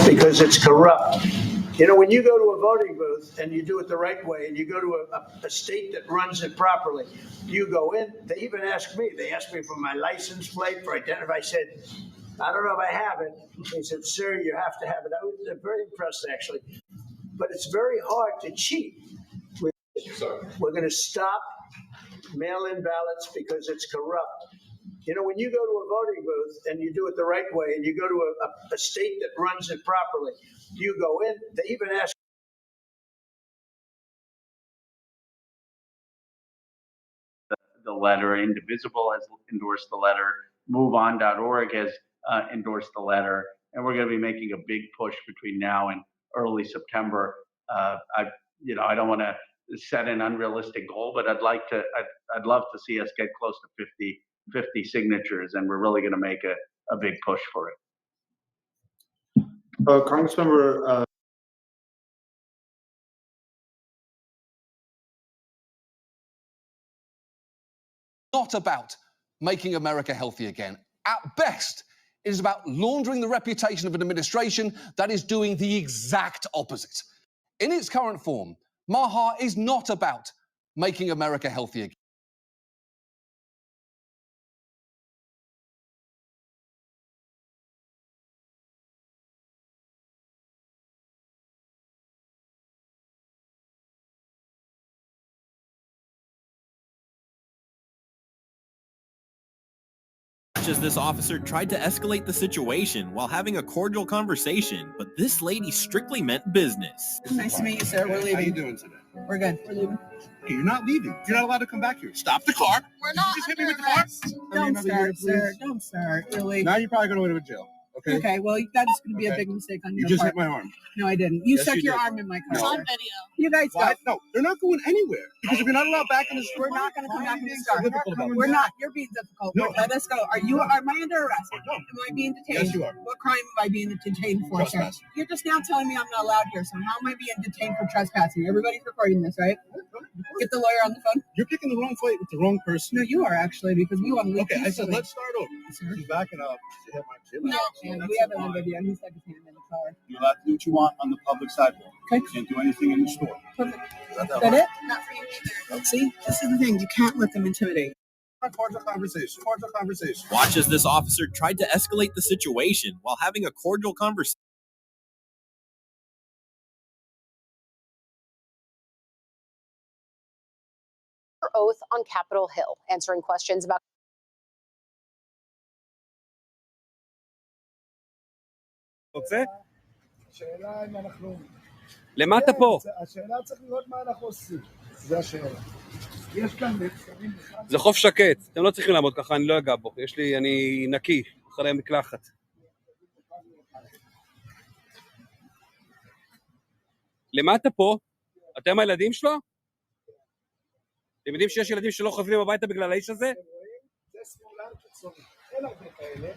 because it's corrupt. You know, when you go to a voting booth and you do it the right way and you go to a state that runs it properly, you go in, they even ask me, they asked me for my license plate, for identity. I said, I don't know if I have it. They said, sir, you have to have it. I was very impressed, actually. But it's very hard to cheat. We're going to stop mail-in ballots because it's corrupt. You know, when you go to a voting booth and you do it the right way and you go to a state that runs it properly, you go in, they even ask. The letter, Indivisible has endorsed the letter, MoveOn.org has endorsed the letter, and we're going to be making a big push between now and early September. I don't want to set an unrealistic goal, but I'd love to see us get close to 50 signatures, and we're really going to make a big push for it. Congressmember, not about making America healthy again. At best, it is about laundering the reputation of an administration that is doing the exact opposite. In its current form, MAHA is not about making America healthy again. As this officer tried to escalate the situation while having a cordial conversation, but this lady strictly meant business. Nice to meet you, sir. We're leaving. How you doing today? We're good. We're leaving. Hey, you're not leaving. You're not allowed to come back here. Stop the car. We're not just hit me under with the car. arrest. Don't start, sir. Don't start. Really. Now you're probably going to go to jail. Okay. Okay. Well, that's going to be a big mistake on your You just part. hit my arm. No, I didn't. You Yes, stuck you your did. arm in my car. No. It's on video. You guys What? go. No, they're not going anywhere. Because if you're not allowed back in the store, We're not going to come back in the so car. difficult about We're that. not. You're being difficult. No. Let us go. Am I under arrest? No. Am I being detained? Yes, you are. What crime am I being detained for, sir? Trespass. You're just now telling me I'm not allowed here. So how am I being detained for trespassing? Everybody's recording this, right? Get the lawyer on the phone. You're picking the wrong fight with the wrong person. No, you are actually, because we want to leave. Okay, I said peacefully. let's start over. Sir. He's backing up. No, and we have it on video. He stuck his hand in the car. You're allowed to do what you want on the public sidewalk. Okay. You can't do anything in the store. Perfect. Is that Is that it? Not for you either. See, this is the thing. You can't let them intimidate. Cordial conversation. Cordial conversation. Watch as this officer tried to escalate the situation while having a cordial conversation. Oath on Capitol Hill, answering questions about רוצה? למה אתה פה? השאלה צריך לראות מה אנחנו עושים, זה השאלה. יש כאן זה חוף שקט, אתם לא צריכים לעמוד ככה, אני לא אגע בו, אני נקי, אחרי המקלחת. למה אתה פה? אתם הילדים שלו? אתם יודעים שיש ילדים שלא חוזרים הביתה בגלל האיש הזה? זה שמאלן קיצוני, אין הרבה כאלה.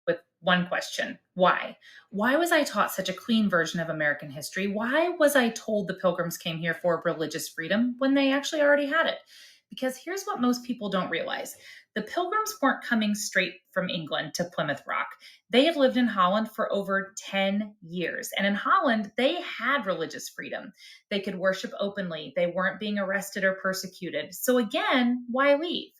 With one question. Why? Why was I taught such a clean version of American history? Why was I told the Pilgrims came here for religious freedom when they actually already had it? Because here's what most people don't realize. The Pilgrims weren't coming straight from England to Plymouth Rock. They had lived in Holland for over 10 years. And in Holland, they had religious freedom. They could worship openly. They weren't being arrested or persecuted. So again, why leave?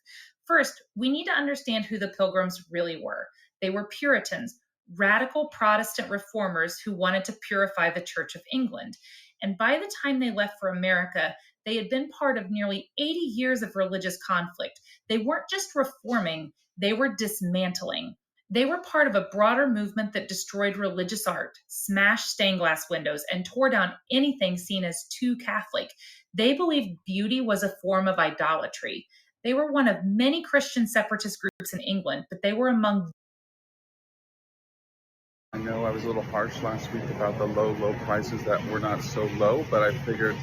First, we need to understand who the Pilgrims really were. They were Puritans, radical Protestant reformers who wanted to purify the Church of England. And by the time they left for America, they had been part of nearly 80 years of religious conflict. They weren't just reforming, they were dismantling. They were part of a broader movement that destroyed religious art, smashed stained glass windows, and tore down anything seen as too Catholic. They believed beauty was a form of idolatry. They were one of many Christian separatist groups in England, but they were among. I know I was a little harsh last week about the low prices that were not so low, but I figured